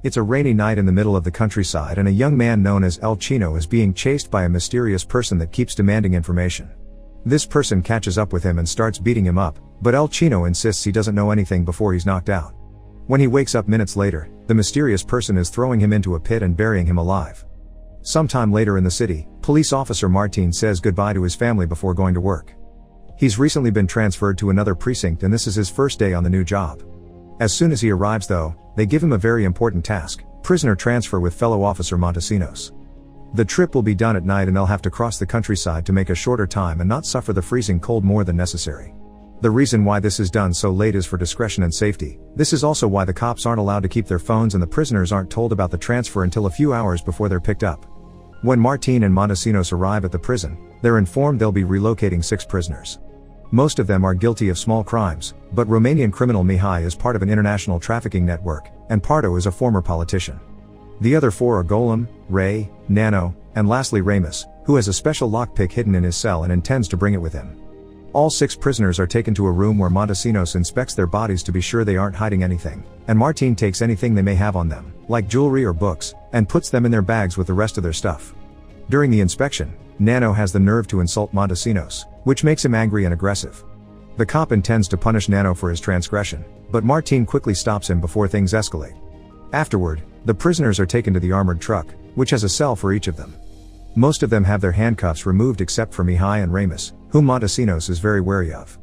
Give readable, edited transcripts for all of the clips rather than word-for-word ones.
It's a rainy night in the middle of the countryside and a young man known as El Chino is being chased by a mysterious person that keeps demanding information. This person catches up with him and starts beating him up, but El Chino insists he doesn't know anything before he's knocked out. When he wakes up minutes later, the mysterious person is throwing him into a pit and burying him alive. Sometime later in the city, police officer Martin says goodbye to his family before going to work. He's recently been transferred to another precinct and this is his first day on the new job. As soon as he arrives though, they give him a very important task, prisoner transfer with fellow officer Montesinos. The trip will be done at night and they'll have to cross the countryside to make a shorter time and not suffer the freezing cold more than necessary. The reason why this is done so late is for discretion and safety. This is also why the cops aren't allowed to keep their phones and the prisoners aren't told about the transfer until a few hours before they're picked up. When Martin and Montesinos arrive at the prison, they're informed they'll be relocating 6 prisoners. Most of them are guilty of small crimes, but Romanian criminal Mihai is part of an international trafficking network, and Pardo is a former politician. The other 4 are Golem, Ray, Nano, and lastly Ramus, who has a special lockpick hidden in his cell and intends to bring it with him. All 6 prisoners are taken to a room where Montesinos inspects their bodies to be sure they aren't hiding anything, and Martin takes anything they may have on them, like jewelry or books, and puts them in their bags with the rest of their stuff. During the inspection, Nano has the nerve to insult Montesinos, which makes him angry and aggressive. The cop intends to punish Nano for his transgression, but Martin quickly stops him before things escalate. Afterward, the prisoners are taken to the armored truck, which has a cell for each of them. Most of them have their handcuffs removed except for Mihai and Ramus, whom Montesinos is very wary of.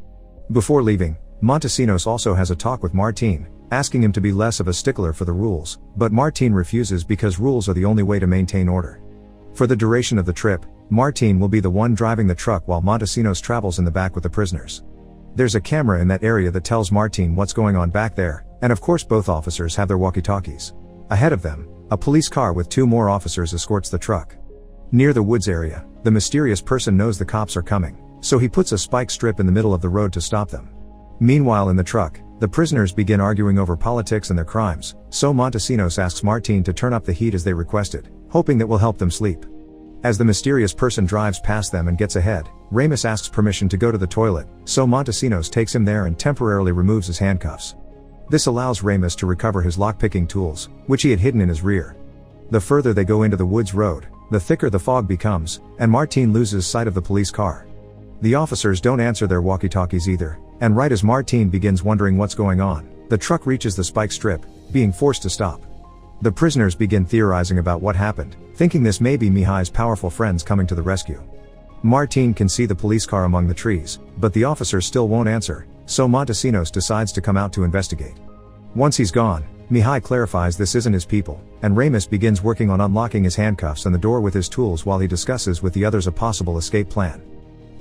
Before leaving, Montesinos also has a talk with Martin, asking him to be less of a stickler for the rules, but Martin refuses because rules are the only way to maintain order. For the duration of the trip, Martin will be the one driving the truck while Montesinos travels in the back with the prisoners. There's a camera in that area that tells Martin what's going on back there, and of course both officers have their walkie-talkies. Ahead of them, a police car with 2 more officers escorts the truck. Near the woods area, the mysterious person knows the cops are coming, so he puts a spike strip in the middle of the road to stop them. Meanwhile in the truck, the prisoners begin arguing over politics and their crimes, so Montesinos asks Martin to turn up the heat as they requested, hoping that will help them sleep. As the mysterious person drives past them and gets ahead, Ramus asks permission to go to the toilet, so Montesinos takes him there and temporarily removes his handcuffs. This allows Ramus to recover his lockpicking tools, which he had hidden in his rear. The further they go into the woods road, the thicker the fog becomes, and Martin loses sight of the police car. The officers don't answer their walkie-talkies either, and right as Martin begins wondering what's going on, the truck reaches the spike strip, being forced to stop. The prisoners begin theorizing about what happened, thinking this may be Mihai's powerful friends coming to the rescue. Martin can see the police car among the trees, but the officers still won't answer, so Montesinos decides to come out to investigate. Once he's gone, Mihai clarifies this isn't his people, and Ramus begins working on unlocking his handcuffs and the door with his tools while he discusses with the others a possible escape plan.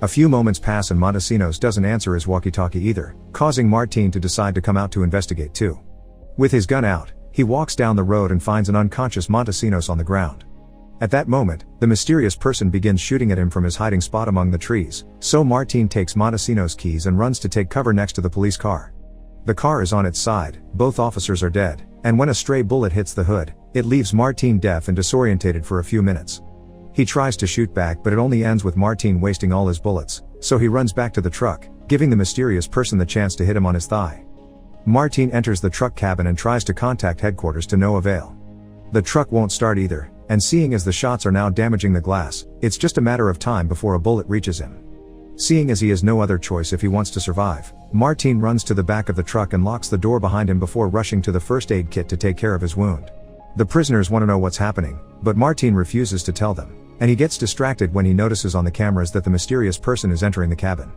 A few moments pass and Montesinos doesn't answer his walkie-talkie either, causing Martin to decide to come out to investigate too. With his gun out, he walks down the road and finds an unconscious Montesinos on the ground. At that moment, the mysterious person begins shooting at him from his hiding spot among the trees, so Martin takes Montesinos' keys and runs to take cover next to the police car. The car is on its side, both officers are dead, and when a stray bullet hits the hood, it leaves Martin deaf and disorientated for a few minutes. He tries to shoot back but it only ends with Martin wasting all his bullets, so he runs back to the truck, giving the mysterious person the chance to hit him on his thigh. Martin enters the truck cabin and tries to contact headquarters to no avail. The truck won't start either, and seeing as the shots are now damaging the glass, it's just a matter of time before a bullet reaches him. Seeing as he has no other choice if he wants to survive, Martin runs to the back of the truck and locks the door behind him before rushing to the first aid kit to take care of his wound. The prisoners want to know what's happening, but Martin refuses to tell them, and he gets distracted when he notices on the cameras that the mysterious person is entering the cabin.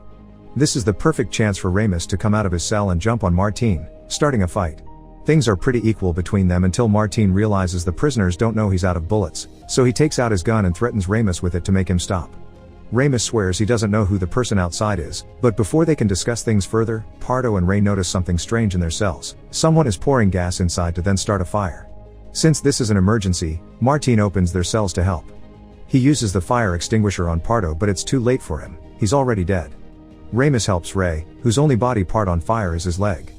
This is the perfect chance for Ramus to come out of his cell and jump on Martin, starting a fight. Things are pretty equal between them until Martin realizes the prisoners don't know he's out of bullets, so he takes out his gun and threatens Ramus with it to make him stop. Ramus swears he doesn't know who the person outside is, but before they can discuss things further, Pardo and Ray notice something strange in their cells. Someone is pouring gas inside to then start a fire. Since this is an emergency, Martin opens their cells to help. He uses the fire extinguisher on Pardo but it's too late for him, he's already dead. Ramus helps Ray, whose only body part on fire is his leg.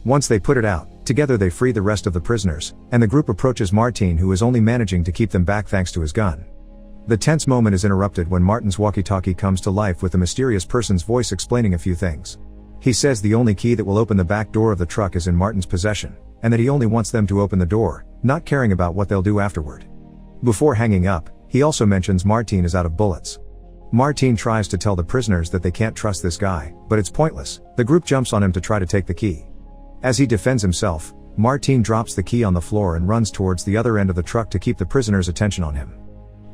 Once they put it out, together they free the rest of the prisoners, and the group approaches Martin who is only managing to keep them back thanks to his gun. The tense moment is interrupted when Martin's walkie-talkie comes to life with the mysterious person's voice explaining a few things. He says the only key that will open the back door of the truck is in Martin's possession, and that he only wants them to open the door, not caring about what they'll do afterward. Before hanging up, he also mentions Martin is out of bullets. Martin tries to tell the prisoners that they can't trust this guy, but it's pointless. The group jumps on him to try to take the key. As he defends himself, Martin drops the key on the floor and runs towards the other end of the truck to keep the prisoners' attention on him.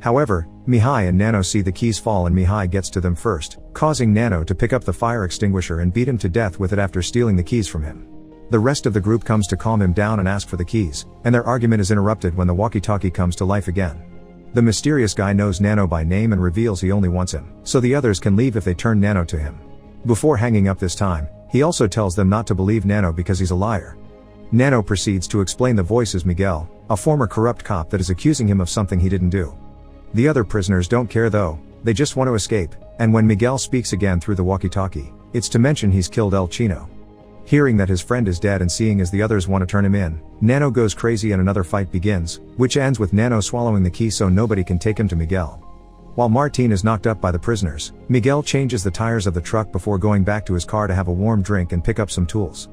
However, Mihai and Nano see the keys fall and Mihai gets to them first, causing Nano to pick up the fire extinguisher and beat him to death with it after stealing the keys from him. The rest of the group comes to calm him down and ask for the keys, and their argument is interrupted when the walkie-talkie comes to life again. The mysterious guy knows Nano by name and reveals he only wants him, so the others can leave if they turn Nano to him. Before hanging up this time, he also tells them not to believe Nano because he's a liar. Nano proceeds to explain the voice is Miguel, a former corrupt cop that is accusing him of something he didn't do. The other prisoners don't care though, they just want to escape, and when Miguel speaks again through the walkie-talkie, it's to mention he's killed El Chino. Hearing that his friend is dead and seeing as the others want to turn him in, Nano goes crazy and another fight begins, which ends with Nano swallowing the key so nobody can take him to Miguel. While Martin is knocked up by the prisoners, Miguel changes the tires of the truck before going back to his car to have a warm drink and pick up some tools.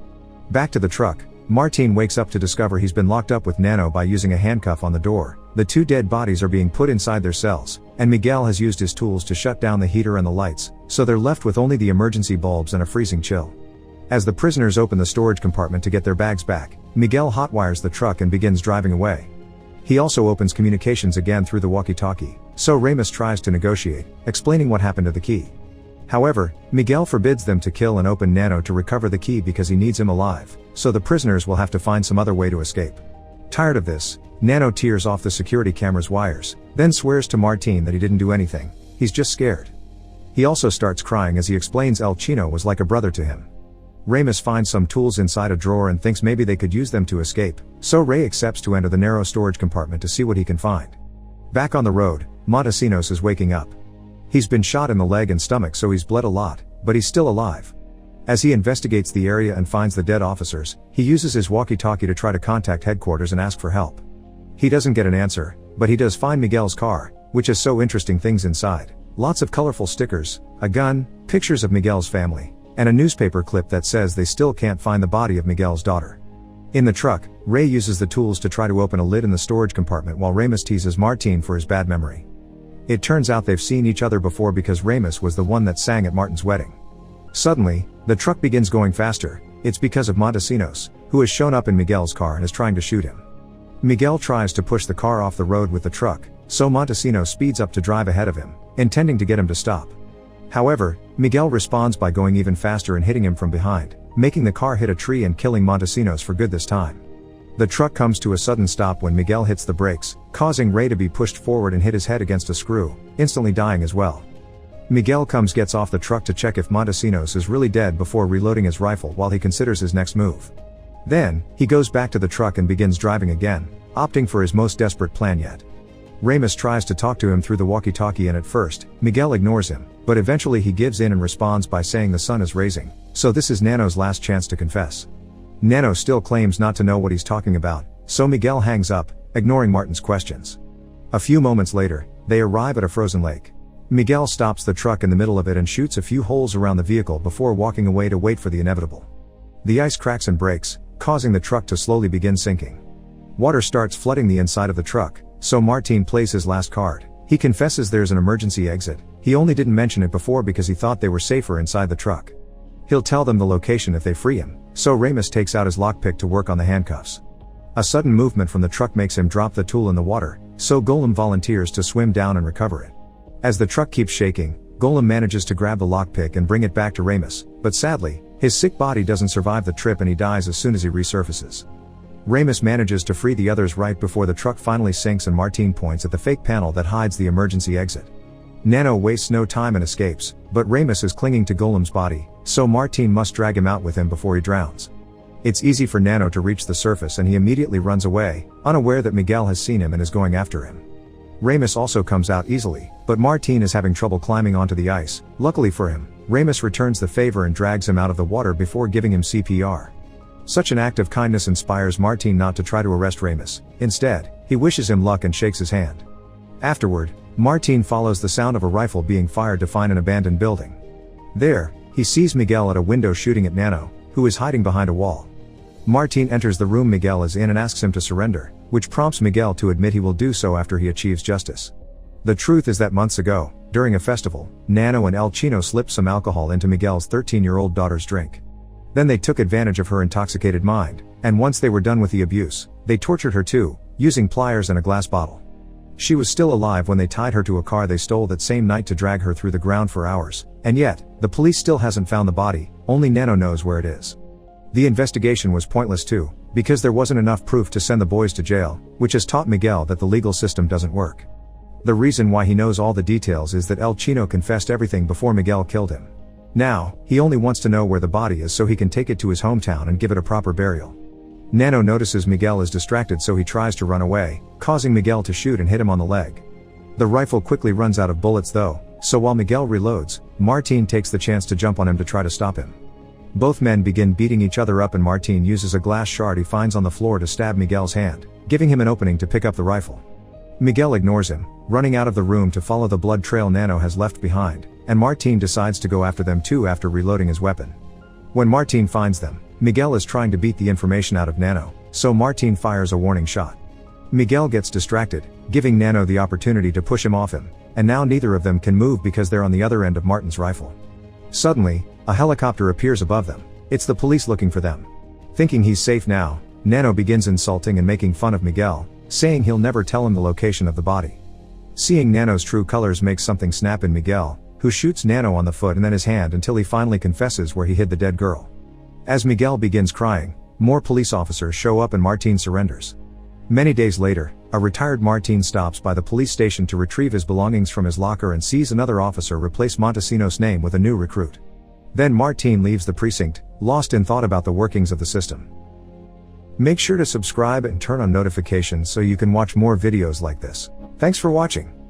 Back to the truck, Martin wakes up to discover he's been locked up with Nano by using a handcuff on the door. The two dead bodies are being put inside their cells, and Miguel has used his tools to shut down the heater and the lights, so they're left with only the emergency bulbs and a freezing chill. As the prisoners open the storage compartment to get their bags back, Miguel hotwires the truck and begins driving away. He also opens communications again through the walkie-talkie, so Ramus tries to negotiate, explaining what happened to the key. However, Miguel forbids them to kill and open Nano to recover the key because he needs him alive, so the prisoners will have to find some other way to escape. Tired of this, Nano tears off the security camera's wires, then swears to Martin that he didn't do anything, he's just scared. He also starts crying as he explains El Chino was like a brother to him. Ramus finds some tools inside a drawer and thinks maybe they could use them to escape, so Ray accepts to enter the narrow storage compartment to see what he can find. Back on the road, Montesinos is waking up. He's been shot in the leg and stomach so he's bled a lot, but he's still alive. As he investigates the area and finds the dead officers, he uses his walkie-talkie to try to contact headquarters and ask for help. He doesn't get an answer, but he does find Miguel's car, which has so interesting things inside. Lots of colorful stickers, a gun, pictures of Miguel's family, and a newspaper clip that says they still can't find the body of Miguel's daughter. In the truck, Ray uses the tools to try to open a lid in the storage compartment while Ramus teases Martin for his bad memory. It turns out they've seen each other before because Ramus was the one that sang at Martin's wedding. Suddenly, the truck begins going faster. It's because of Montesinos, who has shown up in Miguel's car and is trying to shoot him. Miguel tries to push the car off the road with the truck, so Montesinos speeds up to drive ahead of him, intending to get him to stop. However, Miguel responds by going even faster and hitting him from behind, making the car hit a tree and killing Montesinos for good this time. The truck comes to a sudden stop when Miguel hits the brakes, causing Ray to be pushed forward and hit his head against a screw, instantly dying as well. Miguel gets off the truck to check if Montesinos is really dead before reloading his rifle while he considers his next move. Then, he goes back to the truck and begins driving again, opting for his most desperate plan yet. Ramus tries to talk to him through the walkie-talkie and at first, Miguel ignores him, but eventually he gives in and responds by saying the sun is rising, so this is Nano's last chance to confess. Nano still claims not to know what he's talking about, so Miguel hangs up, ignoring Martin's questions. A few moments later, they arrive at a frozen lake. Miguel stops the truck in the middle of it and shoots a few holes around the vehicle before walking away to wait for the inevitable. The ice cracks and breaks, causing the truck to slowly begin sinking. Water starts flooding the inside of the truck, so Martin plays his last card. He confesses there's an emergency exit. He only didn't mention it before because he thought they were safer inside the truck. He'll tell them the location if they free him, so Ramus takes out his lockpick to work on the handcuffs. A sudden movement from the truck makes him drop the tool in the water, so Golem volunteers to swim down and recover it. As the truck keeps shaking, Golem manages to grab the lockpick and bring it back to Ramus, but sadly, his sick body doesn't survive the trip and he dies as soon as he resurfaces. Ramus manages to free the others right before the truck finally sinks and Martin points at the fake panel that hides the emergency exit. Nano wastes no time and escapes, but Ramus is clinging to Golem's body, so Martin must drag him out with him before he drowns. It's easy for Nano to reach the surface and he immediately runs away, unaware that Miguel has seen him and is going after him. Ramus also comes out easily, but Martin is having trouble climbing onto the ice. Luckily for him, Ramus returns the favor and drags him out of the water before giving him CPR. Such an act of kindness inspires Martin not to try to arrest Ramus. Instead, he wishes him luck and shakes his hand. Afterward, Martin follows the sound of a rifle being fired to find an abandoned building. There, he sees Miguel at a window shooting at Nano, who is hiding behind a wall. Martin enters the room Miguel is in and asks him to surrender, which prompts Miguel to admit he will do so after he achieves justice. The truth is that months ago, during a festival, Nano and El Chino slipped some alcohol into Miguel's 13-year-old daughter's drink. Then they took advantage of her intoxicated mind, and once they were done with the abuse, they tortured her too, using pliers and a glass bottle. She was still alive when they tied her to a car they stole that same night to drag her through the ground for hours, and yet, the police still hasn't found the body, only Nano knows where it is. The investigation was pointless too, because there wasn't enough proof to send the boys to jail, which has taught Miguel that the legal system doesn't work. The reason why he knows all the details is that El Chino confessed everything before Miguel killed him. Now, he only wants to know where the body is so he can take it to his hometown and give it a proper burial. Nano notices Miguel is distracted, so he tries to run away, causing Miguel to shoot and hit him on the leg. The rifle quickly runs out of bullets though, so while Miguel reloads, Martin takes the chance to jump on him to try to stop him. Both men begin beating each other up and Martin uses a glass shard he finds on the floor to stab Miguel's hand, giving him an opening to pick up the rifle. Miguel ignores him, running out of the room to follow the blood trail Nano has left behind, and Martin decides to go after them too after reloading his weapon. When Martin finds them, Miguel is trying to beat the information out of Nano, so Martin fires a warning shot. Miguel gets distracted, giving Nano the opportunity to push him off him, and now neither of them can move because they're on the other end of Martin's rifle. Suddenly, a helicopter appears above them. It's the police looking for them. Thinking he's safe now, Nano begins insulting and making fun of Miguel, saying he'll never tell him the location of the body. Seeing Nano's true colors makes something snap in Miguel, who shoots Nano on the foot and then his hand until he finally confesses where he hid the dead girl. As Miguel begins crying, more police officers show up and Martin surrenders. Many days later, a retired Martin stops by the police station to retrieve his belongings from his locker and sees another officer replace Montesinos' name with a new recruit. Then Martin leaves the precinct, lost in thought about the workings of the system. Make sure to subscribe and turn on notifications so you can watch more videos like this. Thanks for watching.